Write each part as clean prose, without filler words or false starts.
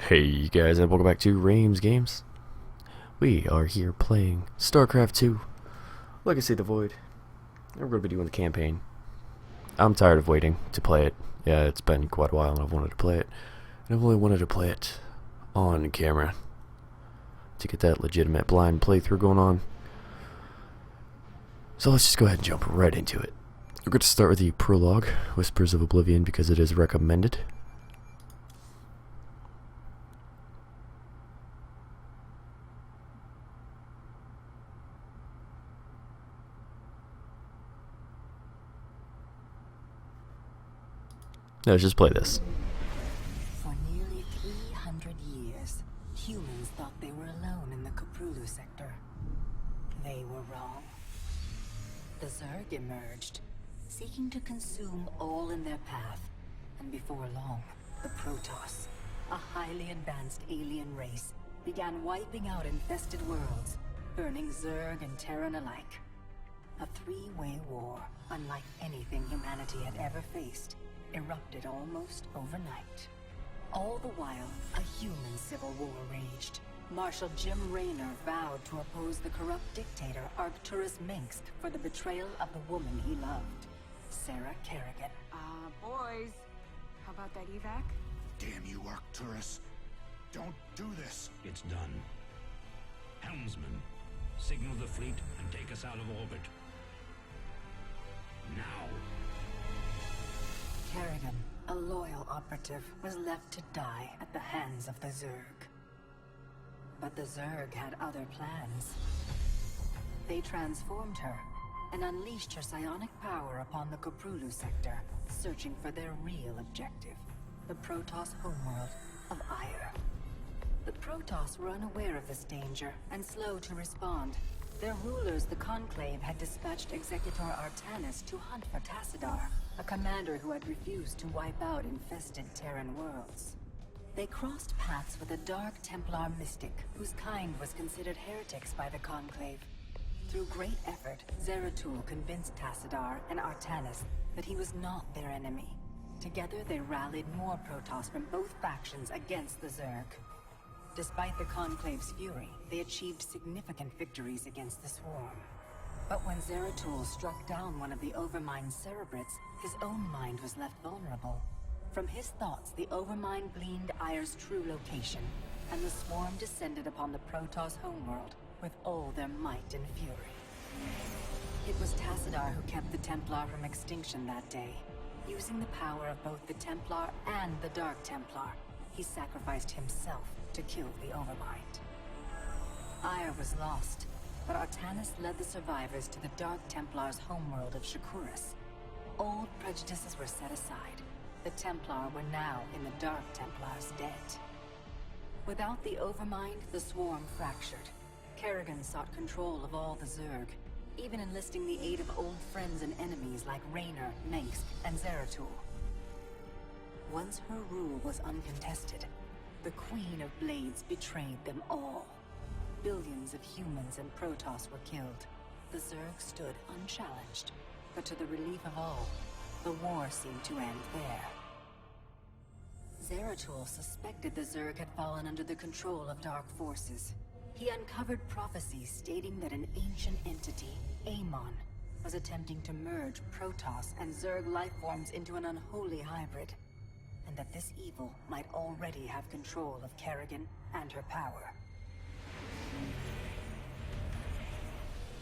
Hey you guys, and welcome back to Rames Games. We are here playing StarCraft 2, Legacy of the Void. We're going to be doing the campaign. I'm tired of waiting to play it. Yeah, it's been quite a while and I've wanted to play it. And I've only wanted to play it on camera to get that legitimate blind playthrough going on. So let's just go ahead and jump right into it. We're going to start with the Prologue, Whispers of Oblivion, because it is recommended. Let's just play this. For nearly 300 years, humans thought they were alone in the Prologue sector. They were wrong. The Zerg emerged, seeking to consume all in their path, and before long, the Protoss, a highly advanced alien race, began wiping out infested worlds, burning Zerg and Terran alike. A three-way war, unlike anything humanity had ever faced, erupted almost overnight. All the while, a human civil war raged. Marshal Jim Raynor vowed to oppose the corrupt dictator Arcturus Minsk for the betrayal of the woman he loved, Sarah Kerrigan. Boys, how about that evac? Damn you, Arcturus. Don't do this. It's done. Helmsman, signal the fleet and take us out of orbit. Now. Kerrigan, a loyal operative, was left to die at the hands of the Zerg. But the Zerg had other plans. They transformed her and unleashed her psionic power upon the Prologue sector, searching for their real objective, the Protoss homeworld of Ire. The Protoss were unaware of this danger and slow to respond. Their rulers, the Conclave, had dispatched Executor Artanis to hunt for Tassadar, a commander who had refused to wipe out infested Terran worlds. They crossed paths with a Dark Templar mystic, whose kind was considered heretics by the Conclave. Through great effort, Zeratul convinced Tassadar and Artanis that he was not their enemy. Together they rallied more Protoss from both factions against the Zerg. Despite the Conclave's fury, they achieved significant victories against the Swarm. But when Zeratul struck down one of the Overmind's Cerebrits, his own mind was left vulnerable. From his thoughts, the Overmind gleaned Ire's true location, and the Swarm descended upon the Protoss homeworld with all their might and fury. It was Tassadar who kept the Templar from extinction that day. Using the power of both the Templar and the Dark Templar, he sacrificed himself to kill the Overmind. Ire was lost, but Artanis led the survivors to the Dark Templar's homeworld of Shakuras. Old prejudices were set aside. The Templar were now in the Dark Templar's debt. Without the Overmind, the Swarm fractured. Kerrigan sought control of all the Zerg, even enlisting the aid of old friends and enemies like Raynor, Minsk, and Zeratul. Once her rule was uncontested, the Queen of Blades betrayed them all. Billions of humans and Protoss were killed. The Zerg stood unchallenged, but to the relief of all, the war seemed to end there. Zeratul suspected the Zerg had fallen under the control of dark forces. He uncovered prophecies stating that an ancient entity, Amon, was attempting to merge Protoss and Zerg lifeforms into an unholy hybrid, and that this evil might already have control of Kerrigan and her power.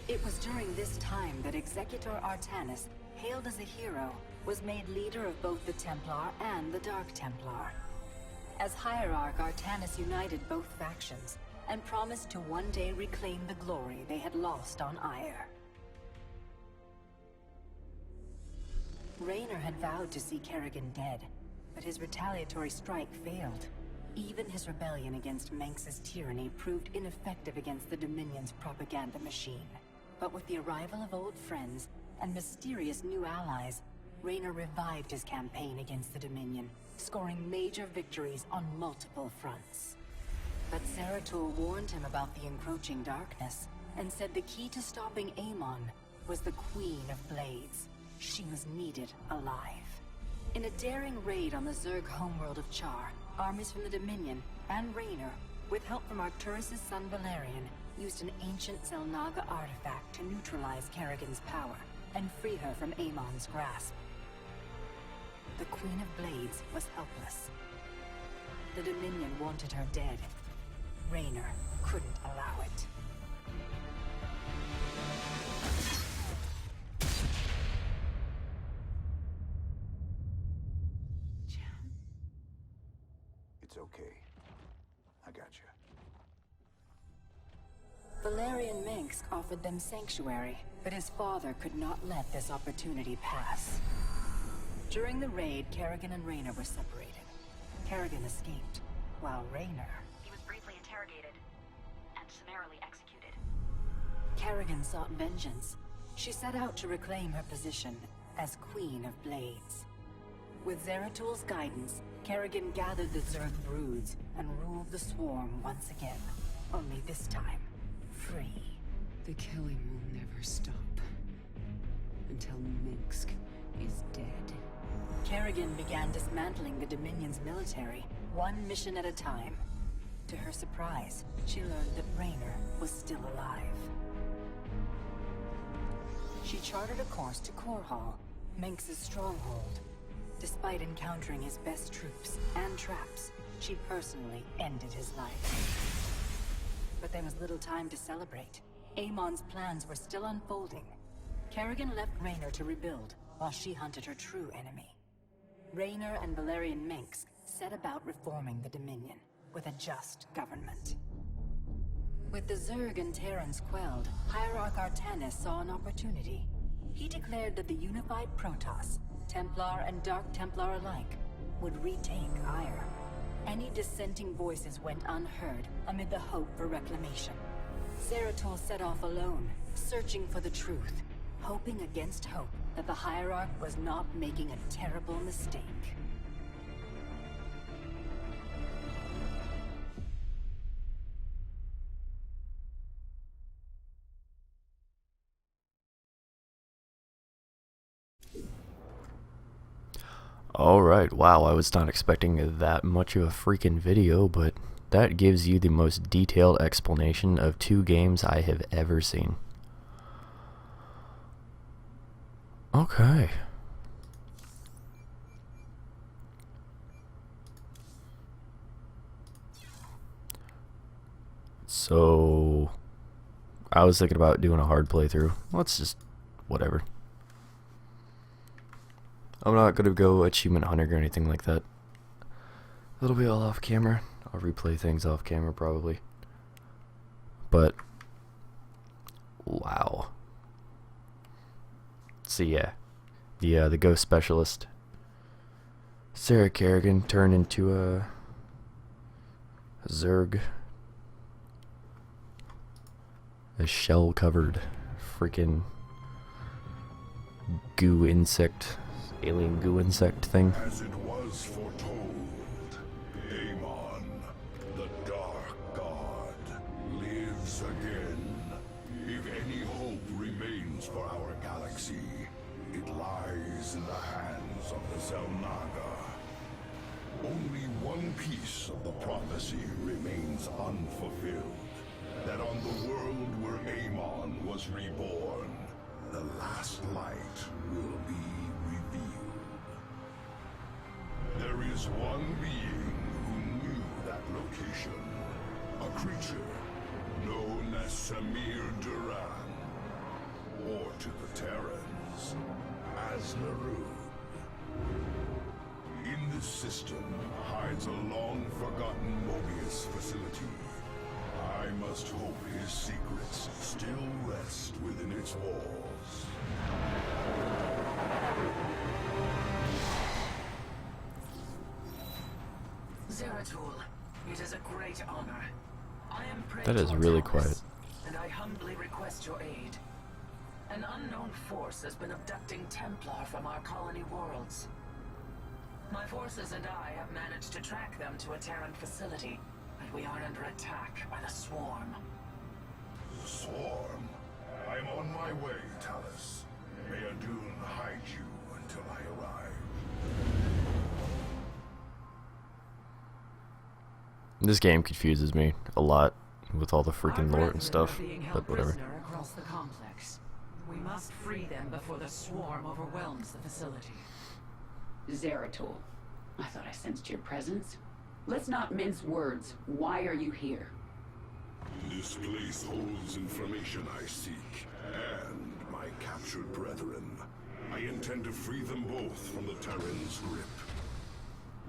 It was during this time that Executor Artanis, hailed as a hero, was made leader of both the Templar and the Dark Templar. As Hierarch, Artanis united both factions, and promised to one day reclaim the glory they had lost on Ire. Raynor had vowed to see Kerrigan dead, but his retaliatory strike failed. Even his rebellion against Manx's tyranny proved ineffective against the Dominion's propaganda machine. But with the arrival of old friends and mysterious new allies, Raynor revived his campaign against the Dominion, scoring major victories on multiple fronts. But Zeratul warned him about the encroaching darkness, and said the key to stopping Amon was the Queen of Blades. She was needed alive. In a daring raid on the Zerg homeworld of Char, armies from the Dominion and Raynor, with help from Arcturus' son Valerian, used an ancient Zelnaga artifact to neutralize Kerrigan's power and free her from Amon's grasp. The Queen of Blades was helpless. The Dominion wanted her dead. Raynor couldn't allow it. It's okay. I got you. Valerian Minsk offered them sanctuary, but his father could not let this opportunity pass. During the raid, Kerrigan and Raynor were separated. Kerrigan escaped, while Raynor... He was briefly interrogated and summarily executed. Kerrigan sought vengeance. She set out to reclaim her position as Queen of Blades. With Zeratul's guidance, Kerrigan gathered the Zerg broods and ruled the swarm once again. Only this time, free. The killing will never stop. Until Minsk is dead. Kerrigan began dismantling the Dominion's military, one mission at a time. To her surprise, she learned that Raynor was still alive. She charted a course to Korhal, Minsk's stronghold. Despite encountering his best troops and traps, she personally ended his life. But there was little time to celebrate. Amon's plans were still unfolding. Kerrigan left Raynor to rebuild, while she hunted her true enemy. Raynor and Valerian Minsk set about reforming the Dominion, with a just government. With the Zerg and Terrans quelled, Hierarch Artanis saw an opportunity. He declared that the unified Protoss, Templar and Dark Templar alike, would retake Ire. Any dissenting voices went unheard amid the hope for reclamation. Zeratul set off alone, searching for the truth, hoping against hope that the Hierarch was not making a terrible mistake. Alright, wow, I was not expecting that much of a freaking video, but that gives you the most detailed explanation of 2 games I have ever seen. Okay. So, I was thinking about doing a hard playthrough. Let's just, whatever. I'm not gonna go achievement hunting or anything like that. It'll be all off camera. I'll replay things off camera probably. But, wow. So yeah, the ghost specialist, Sarah Kerrigan, turned into a Zerg, a shell-covered freaking goo insect, alien goo insect thing. As it was foretold, Amon, the Dark God, lives again. If any hope remains for our galaxy, it lies in the hands of the Zelnaga. Only one piece of the prophecy remains unfulfilled. That on the world where Amon was reborn, the last light will be revealed. There is one being who knew that location. A creature known as Samir Duran. Or to the Terrans, as Narud. In this system hides a long-forgotten Mobius facility. I must hope his secrets still rest within its walls. Zeratul, it is a great honor. I am That is really quiet. and I humbly request your aid. An unknown force has been abducting Templar from our colony worlds. My forces and I have managed to track them to a Terran facility, but we are under attack by the Swarm. Swarm? I'm on my way, Talus. May Adun hide you until I arrive. This game confuses me a lot with all the freaking Our lore and brethren stuff, are being held but whatever. prisoner across the complex. We must free them before the swarm overwhelms the facility. Zeratul, I thought I sensed your presence. Let's not mince words. Why are you here? This place holds information I seek, and my captured brethren. I intend to free them both from the Terran's grip.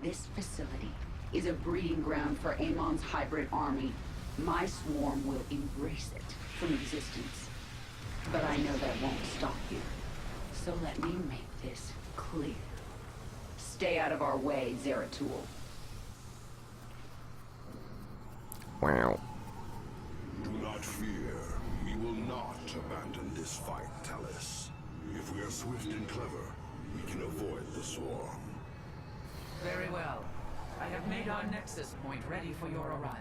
This facility is a breeding ground for Amon's hybrid army. My swarm will embrace it from existence. But I know that won't stop you. So let me make this clear. Stay out of our way, Zeratul. Wow. Do not fear. We will not abandon this fight, Talis. If we are swift and clever, we can avoid the swarm. Very well. I have made our nexus point ready for your arrival.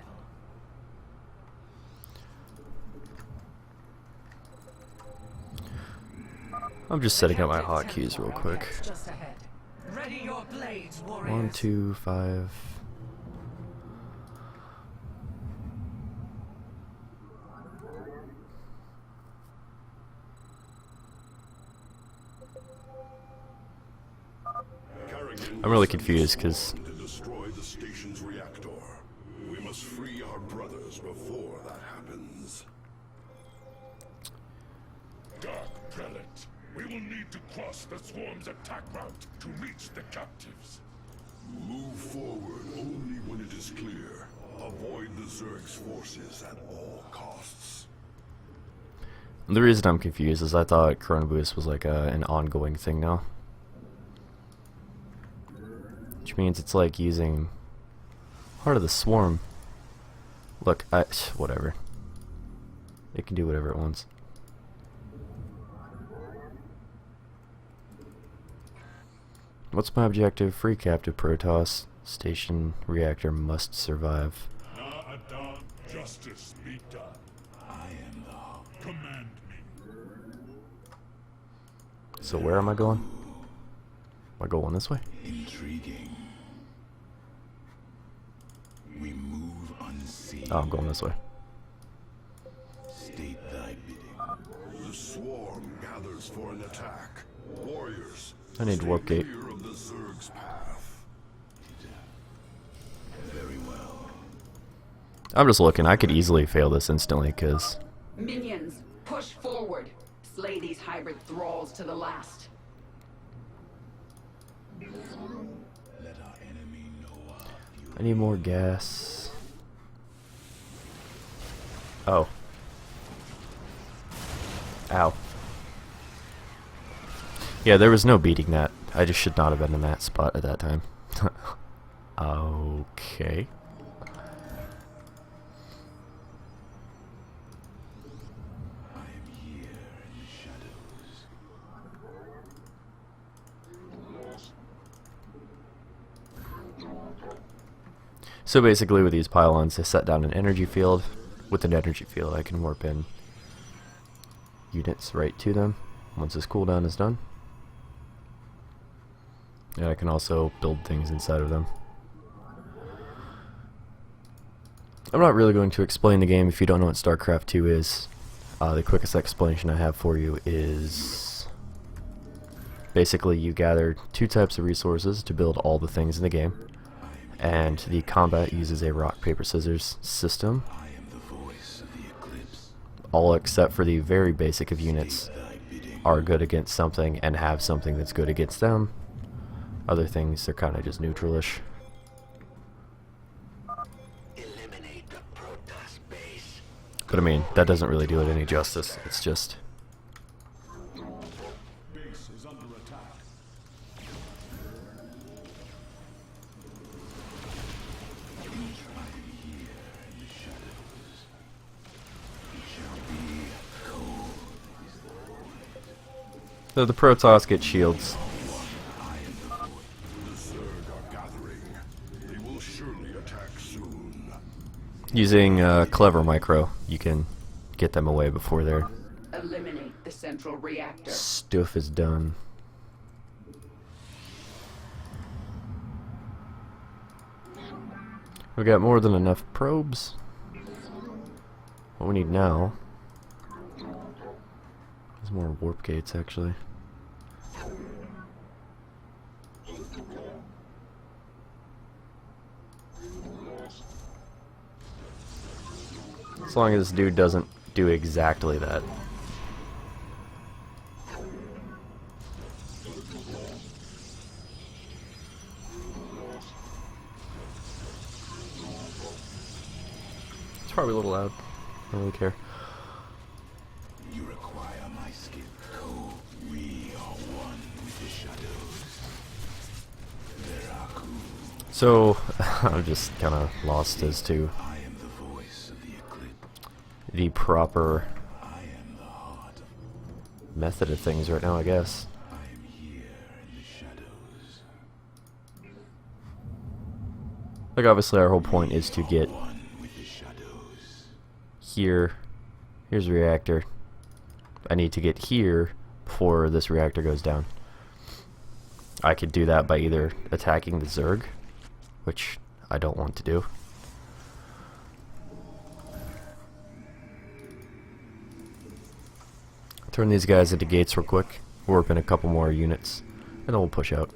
I'm just setting up my hotkeys real quick. Just ahead. Ready your blades, warriors. 1, 2, 5. I'm really confused because To destroy the station's reactor. We must free our brothers before that happens. Dark Prelate, we will need to cross the swarm's attack route to reach the captives. Move forward only when it is clear. Avoid the Zerg's forces at all costs. the reason I'm confused is I thought Chrono Boost was like an ongoing thing now. Which means it's like using Heart of the Swarm. Look, whatever. It can do whatever it wants. What's my objective? Free captive Protoss. Station reactor must survive. Adam, justice be done. I am the Hawk. Command me. So where am I going? Am I going this way? Intriguing. We move unseen. Oh, I'm going this way. State thy bidding. The swarm gathers for an attack. Warriors. I need warp gate. Clear of the Zerg's path. Very well. I'm just looking. I could easily fail this instantly because Minions, push forward. Slay these hybrid thralls to the last. Let our enemy know our view. I need more gas. Oh. Ow. Yeah, there was no beating that. I just should not have been in that spot at that time. Okay. I am here in the shadows. So basically with these pylons, I set down an energy field. With an energy field, I can warp in units right to them once this cooldown is done. And I can also build things inside of them. I'm not really going to explain the game if you don't know what StarCraft 2 is. The quickest explanation I have for you is basically you gather two types of resources to build all the things in the game, and the combat uses a rock, paper, scissors system, I am the voice of the eclipse. all except for the very basic of units Thy bidding. are good against something and have something that's good against them. Other things are kind of just neutralish. Eliminate the Protoss base. But I mean, that doesn't really do it any justice. It's just Base is under attack. so the Protoss get shields. The Zerg are gathering. They will surely attack soon. Using Clever Micro, you can get them away before their Eliminate the central reactor. stuff is done. We got more than enough probes. What we need now is more warp gates, actually. As long as this dude doesn't do exactly that. It's probably a little loud. I don't really care. You require my skill. We are one with the shadows. So, I'm just kind of lost as to I am the voice of the eclipse. the proper I am the heart of. method of things right now, I guess. I am here in the shadows. Like, obviously our whole point is to get One with the shadows. here. Here's the reactor. I need to get here before this reactor goes down. I could do that by either attacking the Zerg, which I don't want to do. Turn these guys into gates real quick, warp in a couple more units, and then we'll push out.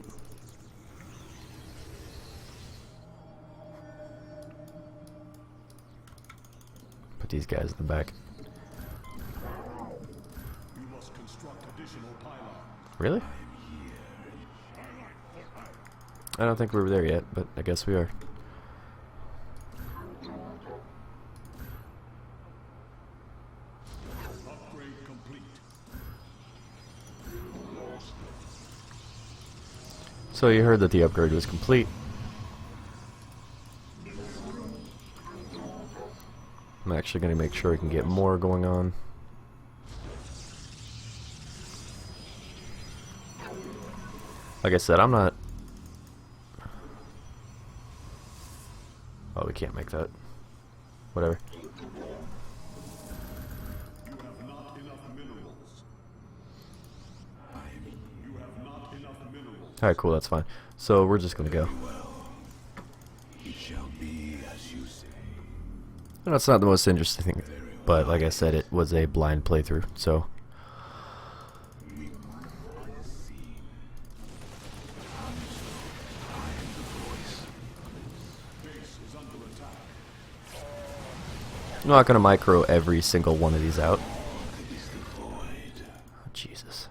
Put these guys in the back. You must construct additional pylons. Really? I don't think we were there yet, but I guess we are. Upgrade complete. So you heard that the upgrade was complete. I'm actually going to make sure we can get more going on. Like I said, I'm not... Oh, we can't make that. Whatever. You have not enough minerals. You have not enough minerals. Alright, cool, that's fine. So we're just going to go. It shall be as you say. No, it's not the most interesting thing, but like I said, it was a blind playthrough, so... I'm not going to micro every single one of these out. Oh, Jesus.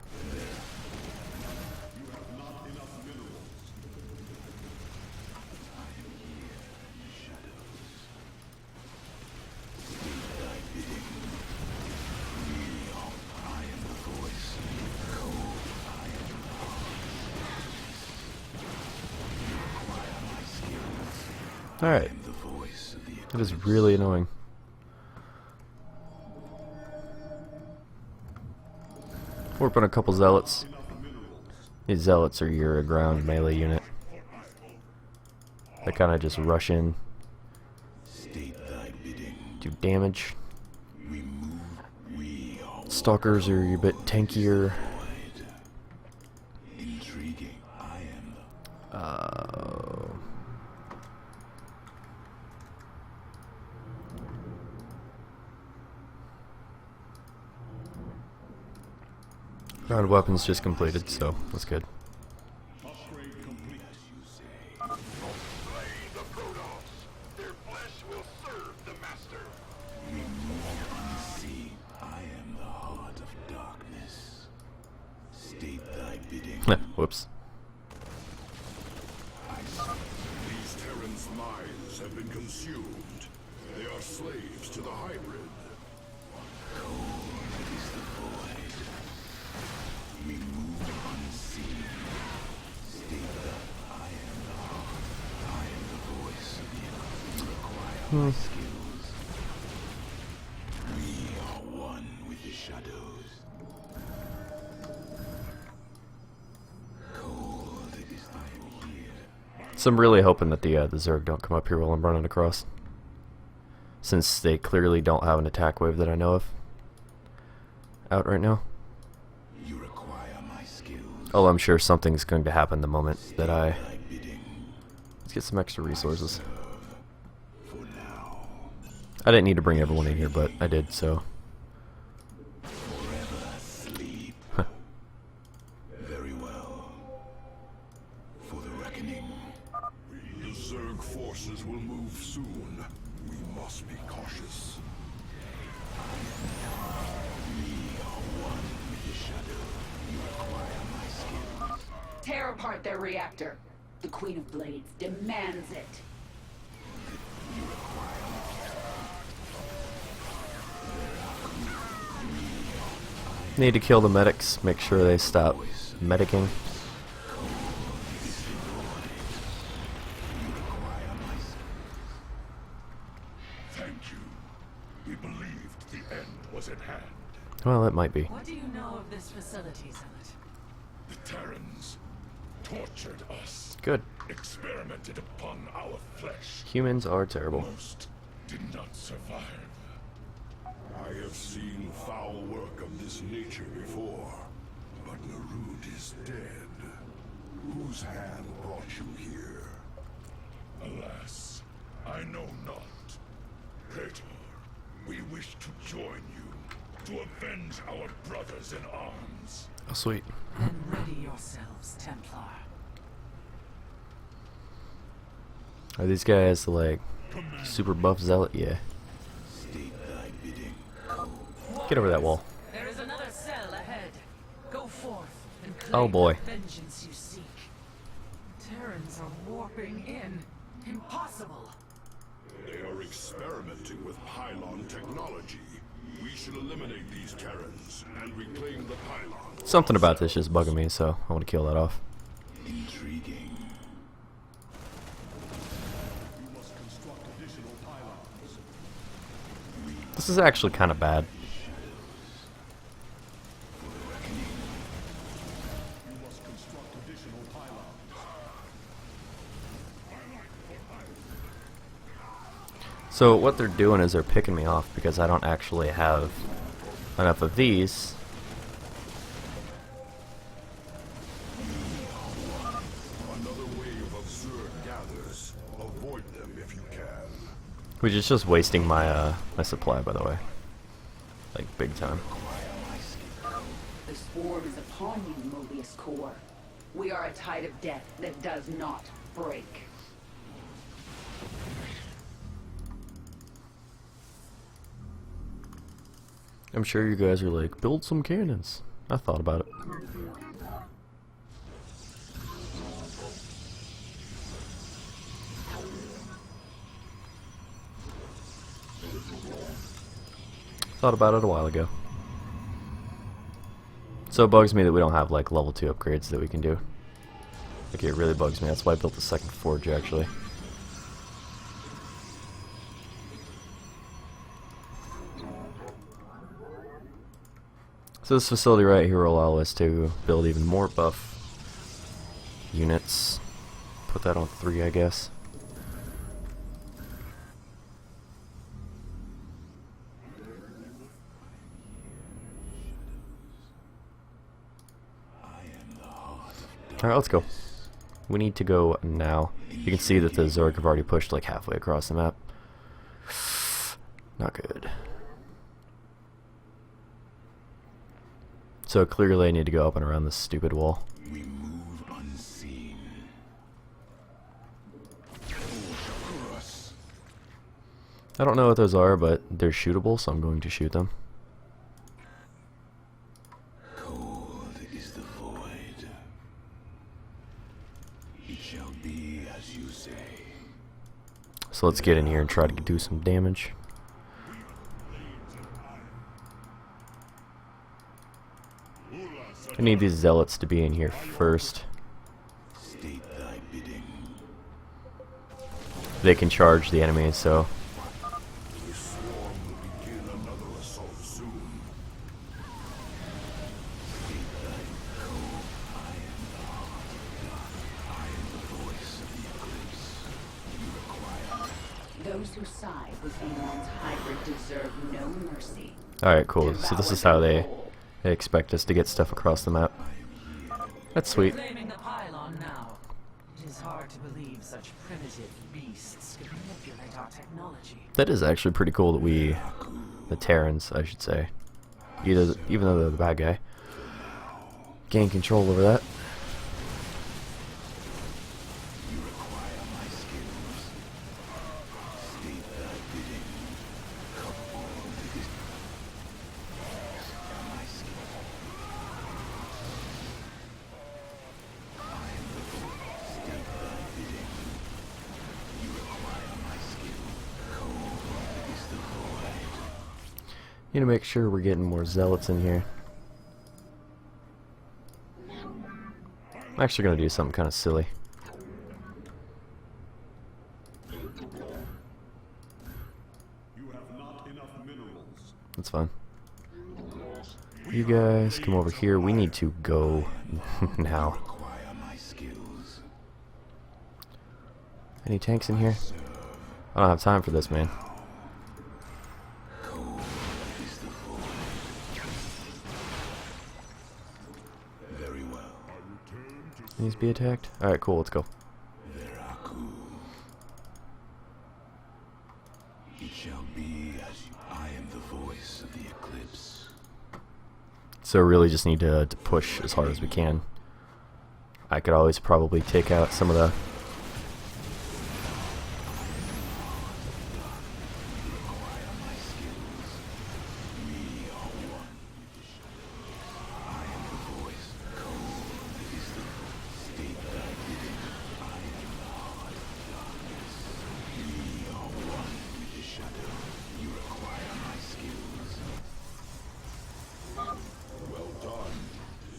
Alright. That is really annoying. Warp on a couple zealots. These zealots are your ground melee unit. They kind of just rush in, do damage. Stalkers are a bit tankier. Round weapons just completed, so that's good. Upgrade complete. Slay the Protoss. Their flesh will serve the master. See, I am the heart of darkness. State thy bidding. Whoops. These Terrans' minds have been consumed. They are slaves to the hybrid. Cold is the void. We move unseen. State that I am the heart. I am the voice of the enemy. Require my skills. We are one with the shadows. Cold is I am here. So I'm really hoping that the Zerg don't come up here while I'm running across, since they clearly don't have an attack wave that I know of out right now. You require my skills. Oh, I'm sure something's going to happen the moment that I... Let's get some extra resources. I didn't need to bring everyone in here, but I did, so. Huh. Very well. For the reckoning. The Zerg forces will move soon. We must be cautious. Tear apart their reactor. The Queen of Blades demands it. Need to kill the medics, make sure they stop medicing. Thank you. We believed the end was at hand. Well, it might be. What do you know of this facility, Zealot? The Terrans tortured us, Good. experimented upon our flesh. Humans are terrible. Most did not survive. I have seen foul work of this nature before, but Narud is dead. Whose hand brought you here? Alas, I know not. Praetor, we wish to join you, to avenge our brothers in arms. Oh, sweet. Then ready yourselves, Templar. Are these guys like super buff zealot? Yeah. Get over that wall. There is another cell ahead. Go forth and claim Oh boy. the vengeance you seek. Terrans are warping in. Impossible. They are experimenting with pylon technology. We should eliminate these Terrans and reclaim the pylon. Something about this is bugging me, so I want to kill that off. Intriguing. We must construct additional pylons. This is actually kind of bad. So what they're doing is they're picking me off because I don't actually have enough of these. Another wave of Zerg gathers. Avoid them if you can. Which is just wasting my my supply, by the way. Like big time. The swarm is upon you, Mobius Core. We are a tide of death that does not break. I'm sure you guys are like, build some cannons. I thought about it. Thought about it a while ago. So it bugs me that we don't have like level 2 upgrades that we can do. Like it really bugs me. That's why I built the second forge actually. So this facility right here will allow us to build even more buff units. Put that on 3, I guess. Alright, let's go. We need to go now. You can see that the Zerg have already pushed like halfway across the map. Not good. So clearly I need to go up and around this stupid wall. We move unseen. I don't know what those are, but they're shootable, so I'm going to shoot them. Cold is the void. It shall be as you say. So let's get in here and try to do some damage. I need these zealots to be in here first. State thy bidding. They can charge the enemy, so The swarm will begin another assault soon. State thy code. I am the heart of God. I am the voice of the eclipse. You require. Those who side with Amon's hybrid deserve no mercy. alright, cool. So this is how they expect us to get stuff across the map. That's sweet. Claiming the pylon now. It is hard to believe such primitive beasts could manipulate our our technology. That is actually pretty cool that we, the Terrans, I should say, even though they're the bad guy, gain control over that. Need to make sure we're getting more zealots in here. I'm actually gonna do something kind of silly. That's fine. You guys come over here. We need to go now. Any tanks in here? I don't have time for this, man. Needs to be attacked? Alright, cool, let's go. It shall be as I am the voice of the eclipse. So really just need to push as hard as we can. I could always probably take out some of the...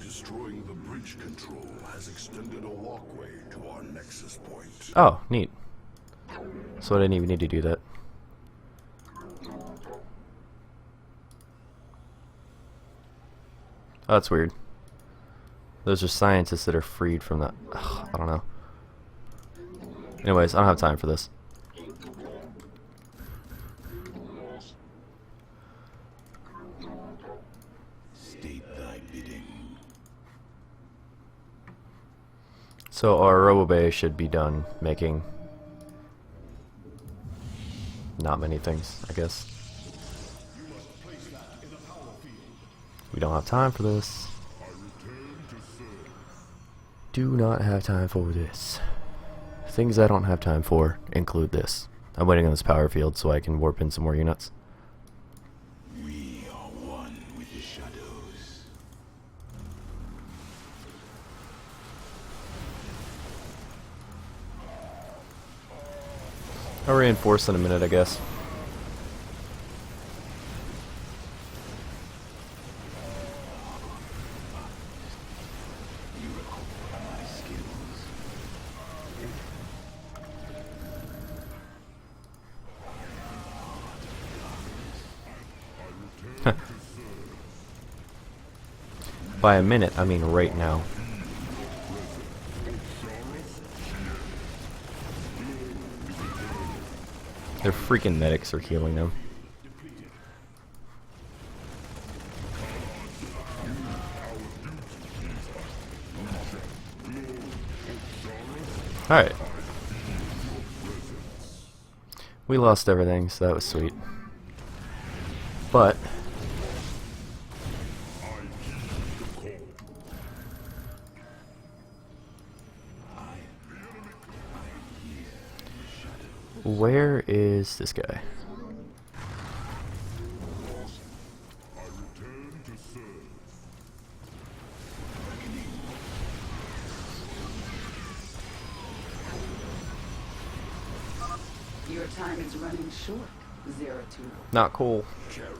Destroying the bridge control has extended a walkway to our nexus point. Oh, neat. So I didn't even need to do that. Oh, that's weird. Those are scientists that are freed from that. Ugh, I don't know. Anyways, I don't have time for this. So our robo-bay should be done making not many things, I guess. We don't have time for this. Do not have time for this. Things I don't have time for include this. I'm waiting on this power field so I can warp in some more units. We are one with the shadows. I'll reinforce in a minute, I guess. By a minute, I mean right now. Their freaking medics are healing them. Alright. We lost everything, so that was sweet. But where is this guy? Your time is running short, 02. Not cool. Kerrigan,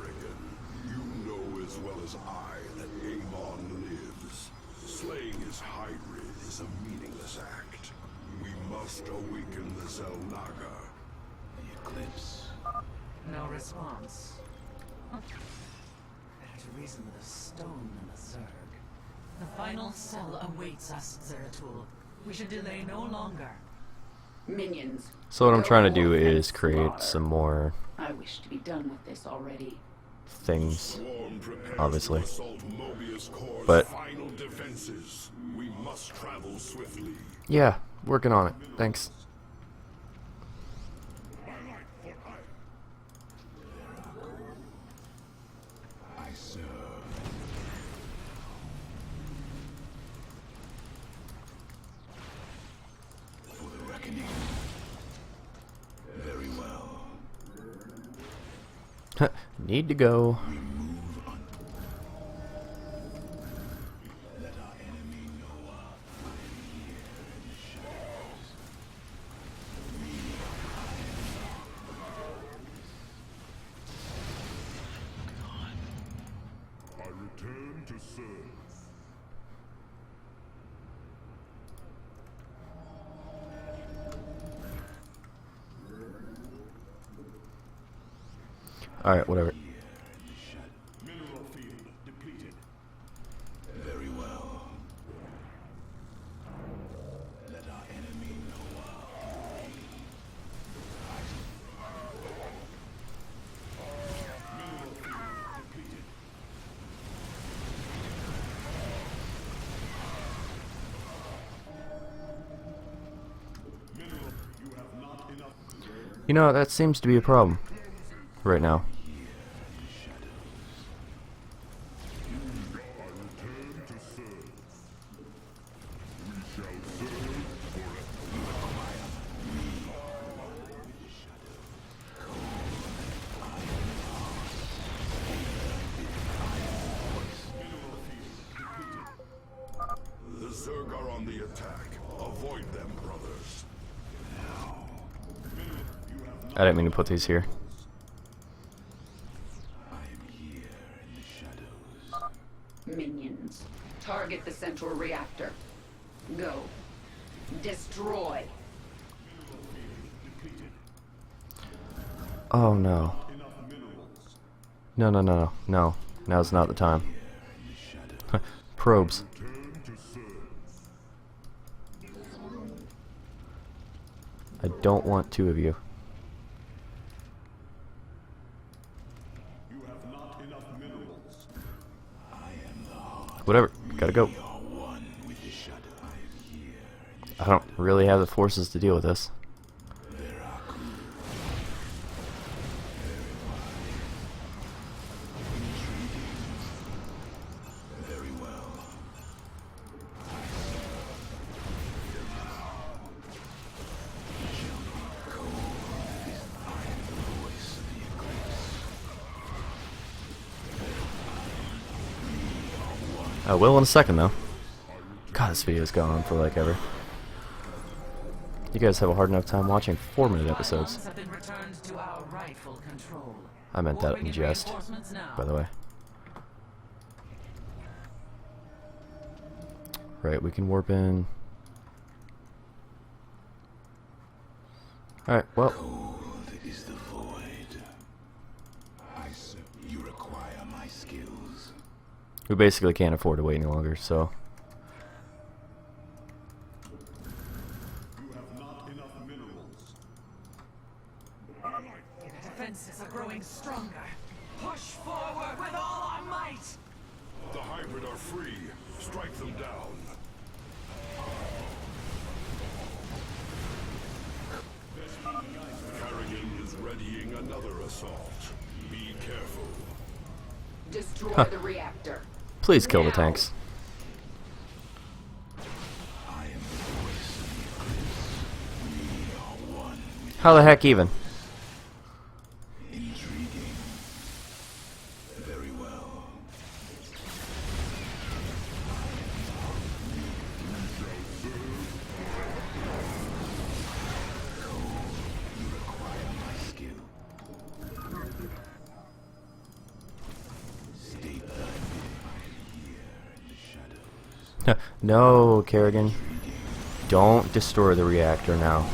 you know as well as I that Amon lives. Slaying his hybrid is a meaningless act. We must awaken the Zelnaga. The eclipse. No response. Better to reason with a stone than a Zerg. The final cell awaits us, Zeratul. We should delay no longer. Minions. So what I'm trying to do is create some more I wish to be done with this already. things, Swarm prepares obviously. to assault Mobius Core's But final defenses. We must travel swiftly. yeah, working on it. Thanks. Need to go. I return to serve. Alright, whatever. Mineral field depleted. Very well. Let our enemy know our Mineral field depleted. Mineral, you have not enough. You know, that seems to be a problem right now. I return to serve. We shall serve forever. The Zerg are on the attack. Avoid them, brothers. I didn't mean to put these here. I am here in the shadows. Minions, target the central reactor. Go. Destroy. Oh no. No, no, no, no, no. Now's not the time. Probes. I don't want two of you. You have not enough minerals. Whatever. Gotta go. I don't really have the forces to deal with this. Very well. I will in a second though. God, this video's gone on for like ever. You guys have a hard enough time watching 4-minute episodes. Have been returned to our rightful control. I meant that in jest, Reinforcements now. by the way. Right, we can warp in. Alright, well. Cold is the void. You require my skills. We basically can't afford to wait any longer, so. You have not enough minerals. Defenses are growing stronger. Push forward with all our might. The hybrid are free. Strike them down. Carrigan is readying another assault. Be careful. Destroy the reactor. Please kill the Now. tanks. I am the voice of the eclipse. We are one with How the heck even? intriguing. Very well. You require my skill. State thy will. I am here in the shadows. No, Kerrigan. Don't destroy the reactor now.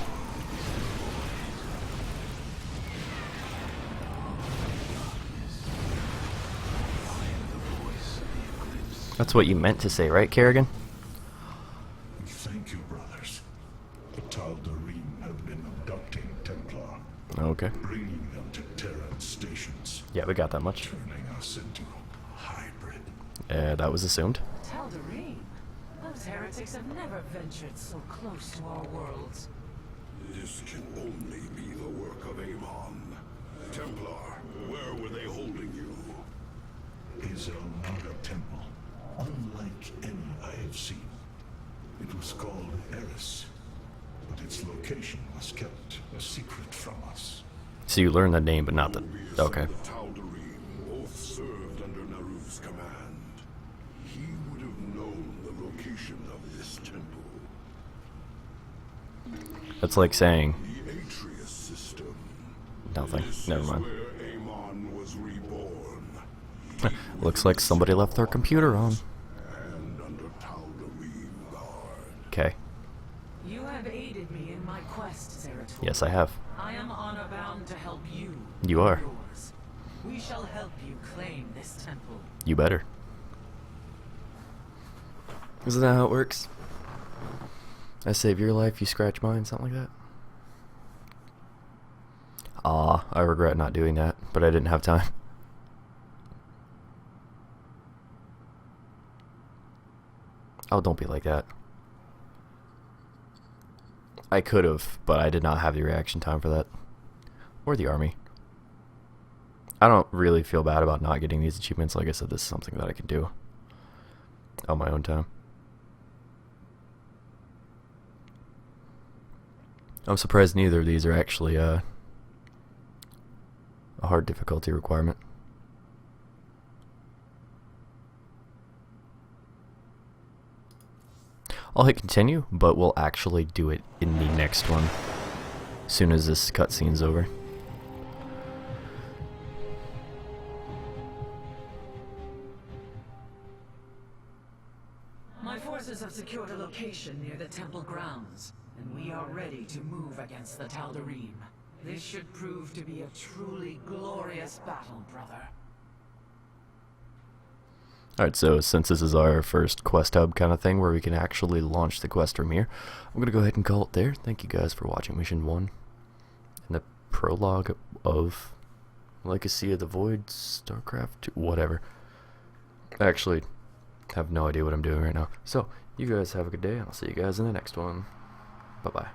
That's what you meant to say, right, Kerrigan? Thank you, brothers. The Tal'Darim have been abducting Templar, Okay. bringing them to Terran stations, Yeah, we got that much. turning us into hybrid. That was assumed. Tal'Darim? Those heretics have never ventured so close to our worlds. This can only be the work of Amon. Templar, where were they holding you? Is a Naga temple, unlike any I have seen. It was called Eris, but its location was kept a secret from us. So you learned the name, but not the. Okay. The Tal'Darim That's like saying The Atreus system. nothing. This Never is mind. where Amon was reborn. Looks like somebody left their computer on. And under Tal'Darim guard. Okay. You have aided me in my quest, Zeratul. Yes, I have. I am honor bound to help you. You are. Yours. We shall help you claim this temple. You better. Isn't that how it works? I save your life, you scratch mine, something like that. Ah, I regret not doing that, but I didn't have time. Oh, don't be like that. I could have, but I did not have the reaction time for that. Or the army. I don't really feel bad about not getting these achievements. Like I said, this is something that I can do on my own time. I'm surprised neither of these are actually a hard difficulty requirement. I'll hit continue, but we'll actually do it in the next one as soon as this cutscene's over. My forces have secured a location near the temple grounds, and we are ready to move against the Tal'Darim. This should prove to be a truly glorious battle, brother. Alright, so since this is our first quest hub kind of thing where we can actually launch the quest from here, I'm going to go ahead and call it there. Thank you guys for watching Mission 1 and the prologue of Legacy of the Void, StarCraft 2, whatever. I actually have no idea what I'm doing right now. So, you guys have a good day, and I'll see you guys in the next one. Bye-bye.